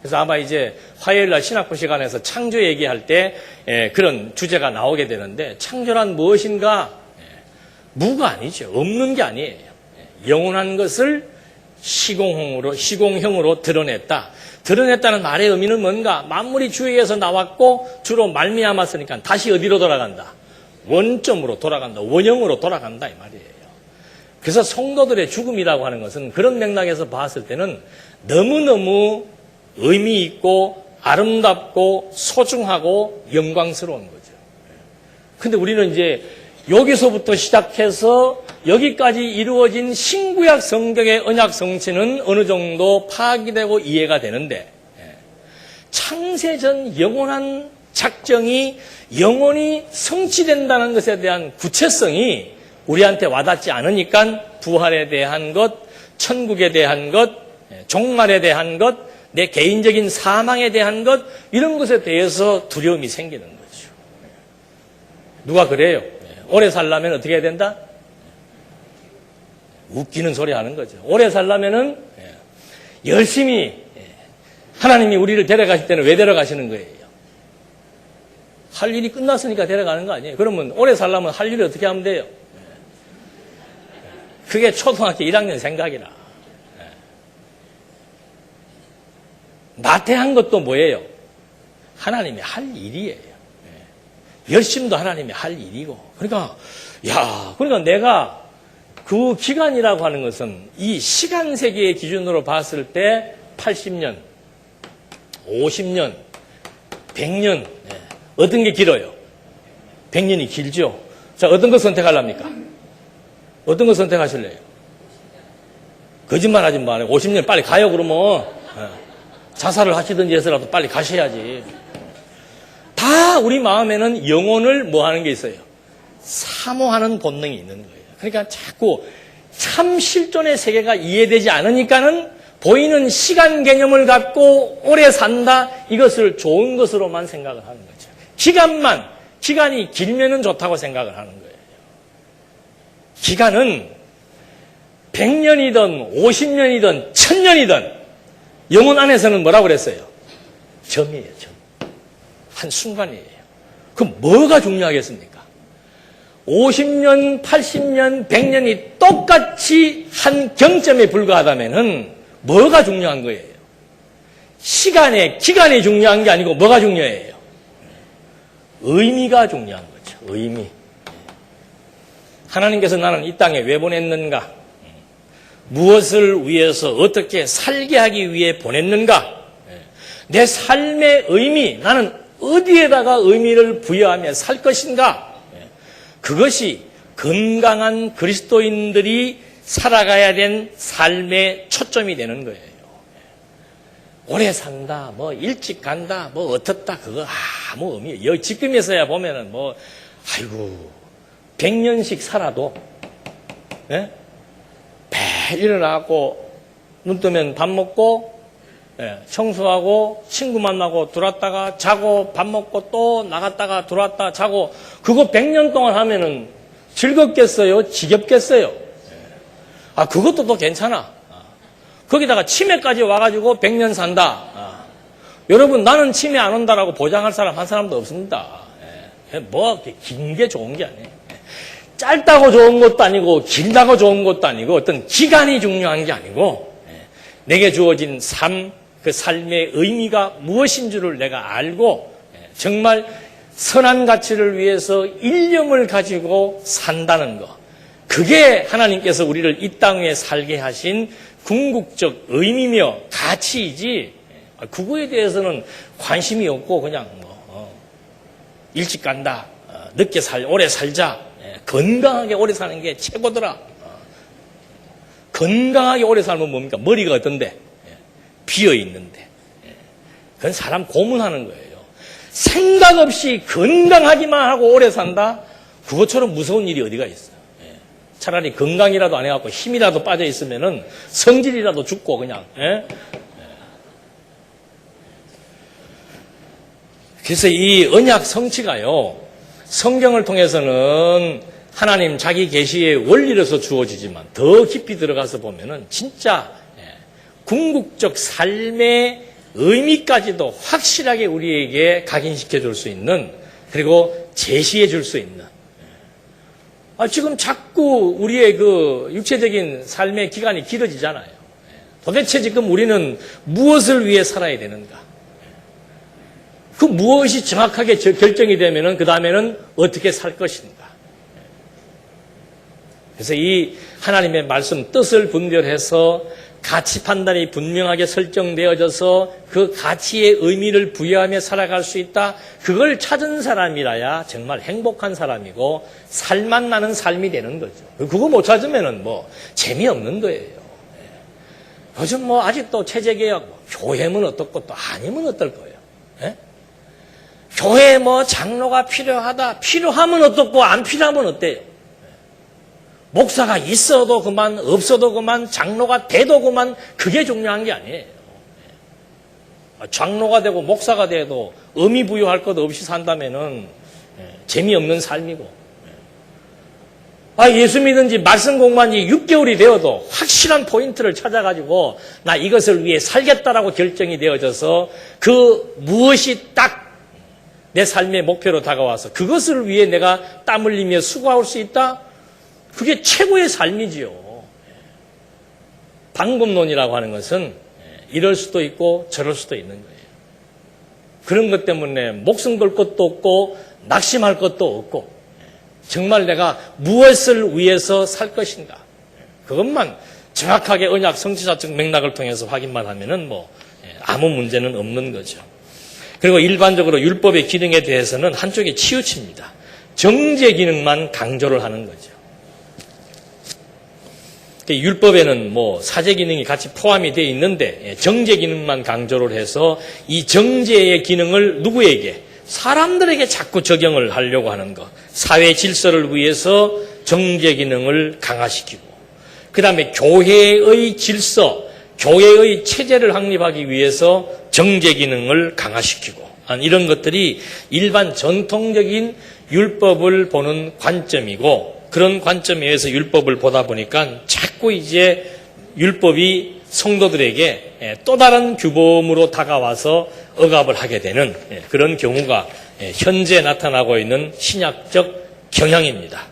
그래서 아마 이제 화요일날 신학부 시간에서 창조 얘기할 때 그런 주제가 나오게 되는데, 창조란 무엇인가? 무가 아니죠. 없는 게 아니에요. 영원한 것을 시공형으로 드러냈다. 드러냈다는 말의 의미는 뭔가? 만물이 주위에서 나왔고 주로 말미암았으니까 다시 어디로 돌아간다? 원점으로 돌아간다. 원형으로 돌아간다 이 말이에요. 그래서 성도들의 죽음이라고 하는 것은 그런 맥락에서 봤을 때는 너무너무 의미 있고 아름답고 소중하고 영광스러운 거죠. 근데 우리는 이제 여기서부터 시작해서 여기까지 이루어진 신구약 성경의 언약 성취는 어느 정도 파악이 되고 이해가 되는데, 창세전 영원한 작정이 영원히 성취된다는 것에 대한 구체성이 우리한테 와닿지 않으니까 부활에 대한 것, 천국에 대한 것, 종말에 대한 것, 내 개인적인 사망에 대한 것, 이런 것에 대해서 두려움이 생기는 거죠. 누가 그래요? 오래 살려면 어떻게 해야 된다? 웃기는 소리 하는 거죠. 오래 살려면은 열심히, 하나님이 우리를 데려가실 때는 왜 데려가시는 거예요? 할 일이 끝났으니까 데려가는 거 아니에요? 그러면 오래 살려면 할 일을 어떻게 하면 돼요? 그게 초등학교 1학년 생각이라. 나태한 것도 뭐예요? 하나님이 할 일이에요. 열심도 하나님이 할 일이고. 그러니까 내가 그 기간이라고 하는 것은 이 시간 세계의 기준으로 봤을 때 80년, 50년, 100년, 어떤 게 길어요? 100년이 길죠? 자, 어떤 거 선택하랍니까? 어떤 거 선택하실래요? 거짓말 하지 마요. 50년 빨리 가요, 그러면. 자살을 하시든지 해서라도 빨리 가셔야지. 다 우리 마음에는 영혼을 뭐 하는 게 있어요? 사모하는 본능이 있는 거예요. 그러니까 자꾸 참 실존의 세계가 이해되지 않으니까는 보이는 시간 개념을 갖고 오래 산다, 이것을 좋은 것으로만 생각을 하는 거죠. 기간이 길면은 좋다고 생각을 하는 거예요. 기간은 100년이든 50년이든 1000년이든 영혼 안에서는 뭐라고 그랬어요? 점이에요, 점. 한 순간이에요. 그럼 뭐가 중요하겠습니까? 50년, 80년, 100년이 똑같이 한 경점에 불과하다면은 뭐가 중요한 거예요? 기간이 중요한 게 아니고 뭐가 중요해요? 의미가 중요한 거죠. 의미. 하나님께서 나는 이 땅에 왜 보냈는가? 무엇을 위해서 어떻게 살게 하기 위해 보냈는가? 내 삶의 의미, 나는 어디에다가 의미를 부여하며 살 것인가? 그것이 건강한 그리스도인들이 살아가야 된 삶의 초점이 되는 거예요. 오래 산다, 뭐 일찍 간다, 뭐 어떻다, 그거 아무 의미. 여기 지금에서야 보면은 뭐 아이고 100년씩 살아도 매일 일어나고 눈 뜨면 밥 먹고 청소하고 친구 만나고 들어왔다가 자고 밥 먹고 또 나갔다가 들어왔다 자고, 그거 100년 동안 하면은 즐겁겠어요? 지겹겠어요? 그것도 또 괜찮아. 거기다가 치매까지 와가지고 100년 산다. 여러분, 나는 치매 안 온다라고 보장할 사람 한 사람도 없습니다. 뭐 긴 게 좋은 게 아니에요. 짧다고 좋은 것도 아니고 길다고 좋은 것도 아니고 어떤 기간이 중요한 게 아니고 내게 주어진 그 삶의 의미가 무엇인 줄을 내가 알고 정말 선한 가치를 위해서 일념을 가지고 산다는 것, 그게 하나님께서 우리를 이 땅에 살게 하신 궁극적 의미며 가치이지, 그거에 대해서는 관심이 없고 그냥 일찍 간다, 늦게 오래 살자, 건강하게 오래 사는 게 최고더라. 건강하게 오래 살면 뭡니까? 머리가 어떤데? 비어 있는데. 그건 사람 고문하는 거예요. 생각 없이 건강하기만 하고 오래 산다? 그것처럼 무서운 일이 어디가 있어요. 예. 차라리 건강이라도 안 해갖고 힘이라도 빠져 있으면은 성질이라도 죽고 그냥. 예? 그래서 이 언약 성취가요, 성경을 통해서는 하나님 자기 계시의 원리로서 주어지지만 더 깊이 들어가서 보면은 진짜 궁극적 삶의 의미까지도 확실하게 우리에게 각인시켜 줄 수 있는, 그리고 제시해 줄 수 있는. 지금 자꾸 우리의 그 육체적인 삶의 기간이 길어지잖아요. 도대체 지금 우리는 무엇을 위해 살아야 되는가? 그 무엇이 정확하게 결정이 되면은 그 다음에는 어떻게 살 것인가? 그래서 이 하나님의 말씀 뜻을 분별해서 가치 판단이 분명하게 설정되어져서 그 가치의 의미를 부여하며 살아갈 수 있다. 그걸 찾은 사람이라야 정말 행복한 사람이고 살맛 나는 삶이 되는 거죠. 그거 못 찾으면은 뭐 재미없는 거예요. 요즘 뭐 아직도 체제개혁, 교회면 어떻고 또 아니면 어떨 거예요. 예? 교회에 뭐 장로가 필요하다. 필요하면 어떻고 안 필요하면 어때요? 목사가 있어도 그만, 없어도 그만, 장로가 돼도 그만, 그게 중요한 게 아니에요. 장로가 되고 목사가 돼도 의미 부여할 것 없이 산다면은 재미없는 삶이고. 예수 믿은 지 말씀 공부한 지 6개월이 되어도 확실한 포인트를 찾아가지고 나 이것을 위해 살겠다라고 결정이 되어져서 그 무엇이 딱 내 삶의 목표로 다가와서 그것을 위해 내가 땀 흘리며 수고할 수 있다? 그게 최고의 삶이지요. 방법론이라고 하는 것은 이럴 수도 있고 저럴 수도 있는 거예요. 그런 것 때문에 목숨 걸 것도 없고 낙심할 것도 없고 정말 내가 무엇을 위해서 살 것인가, 그것만 정확하게 언약 성취자적 맥락을 통해서 확인만 하면은 뭐 아무 문제는 없는 거죠. 그리고 일반적으로 율법의 기능에 대해서는 한쪽에 치우칩니다. 정죄 기능만 강조를 하는 거죠. 율법에는 뭐 사제 기능이 같이 포함이 되어 있는데 정죄 기능만 강조를 해서 이 정죄의 기능을 누구에게? 사람들에게 자꾸 적용을 하려고 하는 것. 사회 질서를 위해서 정죄 기능을 강화시키고, 그 다음에 교회의 질서, 교회의 체제를 확립하기 위해서 정죄 기능을 강화시키고, 이런 것들이 일반 전통적인 율법을 보는 관점이고, 그런 관점에 의해서 율법을 보다 보니까 자꾸 이제 율법이 성도들에게 또 다른 규범으로 다가와서 억압을 하게 되는 그런 경우가 현재 나타나고 있는 신약적 경향입니다.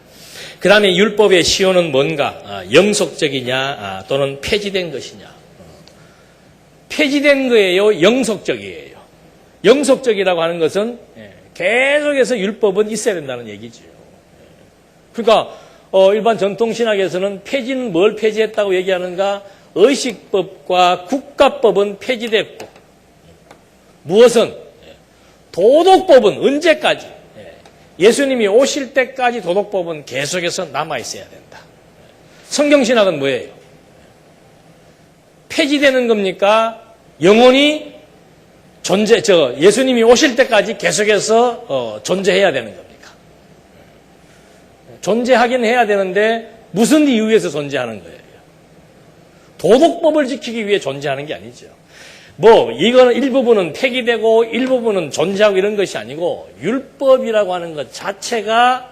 그 다음에 율법의 시효는 뭔가? 영속적이냐 또는 폐지된 것이냐? 폐지된 거예요? 영속적이에요? 영속적이라고 하는 것은 계속해서 율법은 있어야 된다는 얘기죠. 그러니까 일반 전통신학에서는 폐지는 뭘 폐지했다고 얘기하는가? 의식법과 국가법은 폐지됐고, 무엇은? 도덕법은 언제까지? 예수님이 오실 때까지 도덕법은 계속해서 남아있어야 된다. 성경신학은 뭐예요? 폐지되는 겁니까? 영원히 예수님이 오실 때까지 계속해서 존재해야 되는 겁니까? 존재하긴 해야 되는데 무슨 이유에서 존재하는 거예요? 도덕법을 지키기 위해 존재하는 게 아니죠. 이거는 일부분은 폐기되고 일부분은 존재하고 이런 것이 아니고, 율법이라고 하는 것 자체가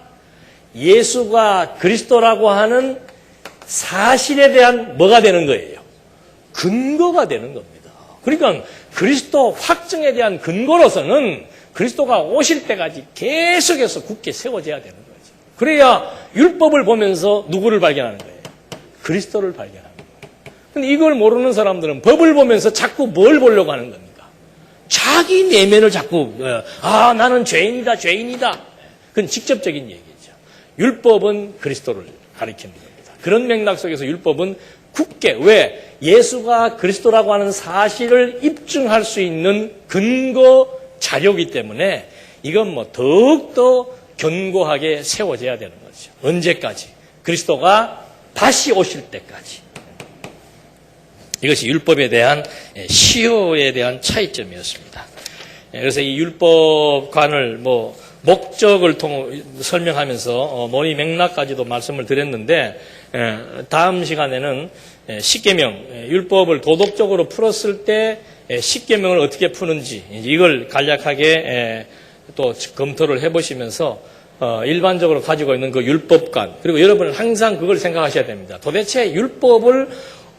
예수가 그리스도라고 하는 사실에 대한 뭐가 되는 거예요? 근거가 되는 겁니다. 그러니까 그리스도 확증에 대한 근거로서는 그리스도가 오실 때까지 계속해서 굳게 세워져야 되는 거죠. 그래야 율법을 보면서 누구를 발견하는 거예요? 그리스도를 발견하는 거예요. 근데 이걸 모르는 사람들은 법을 보면서 자꾸 뭘 보려고 하는 겁니까? 자기 내면을 자꾸 나는 죄인이다. 그건 직접적인 얘기죠. 율법은 그리스도를 가리키는 겁니다. 그런 맥락 속에서 율법은 굳게, 왜? 예수가 그리스도라고 하는 사실을 입증할 수 있는 근거 자료이기 때문에 이건 더욱더 견고하게 세워져야 되는 거죠. 언제까지? 그리스도가 다시 오실 때까지. 이것이 율법에 대한 시효에 대한 차이점이었습니다. 그래서 이 율법관을 목적을 설명하면서 머리 맥락까지도 말씀을 드렸는데, 다음 시간에는 십계명, 율법을 도덕적으로 풀었을 때 십계명을 어떻게 푸는지 이걸 간략하게 또 검토를 해보시면서 일반적으로 가지고 있는 그 율법관, 그리고 여러분은 항상 그걸 생각하셔야 됩니다. 도대체 율법을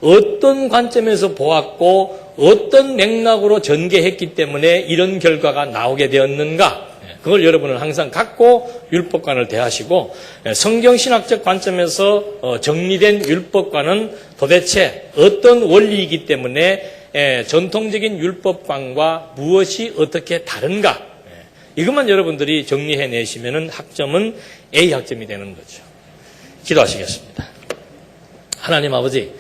어떤 관점에서 보았고 어떤 맥락으로 전개했기 때문에 이런 결과가 나오게 되었는가, 그걸 여러분은 항상 갖고 율법관을 대하시고, 성경신학적 관점에서 정리된 율법관은 도대체 어떤 원리이기 때문에 전통적인 율법관과 무엇이 어떻게 다른가, 이것만 여러분들이 정리해내시면 학점은 A 학점이 되는 거죠. 기도하시겠습니다. 하나님 아버지,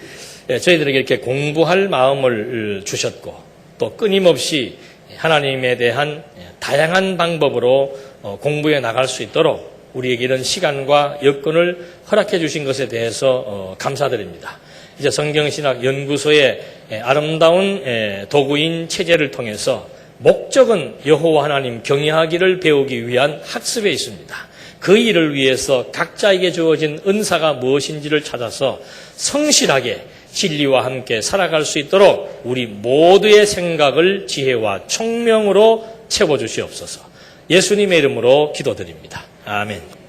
저희들에게 이렇게 공부할 마음을 주셨고 또 끊임없이 하나님에 대한 다양한 방법으로 공부해 나갈 수 있도록 우리에게 이런 시간과 여건을 허락해 주신 것에 대해서 감사드립니다. 이제 성경신학 연구소의 아름다운 도구인 체제를 통해서 목적은 여호와 하나님 경외하기를 배우기 위한 학습에 있습니다. 그 일을 위해서 각자에게 주어진 은사가 무엇인지를 찾아서 성실하게 진리와 함께 살아갈 수 있도록 우리 모두의 생각을 지혜와 총명으로 채워주시옵소서. 예수님의 이름으로 기도드립니다. 아멘.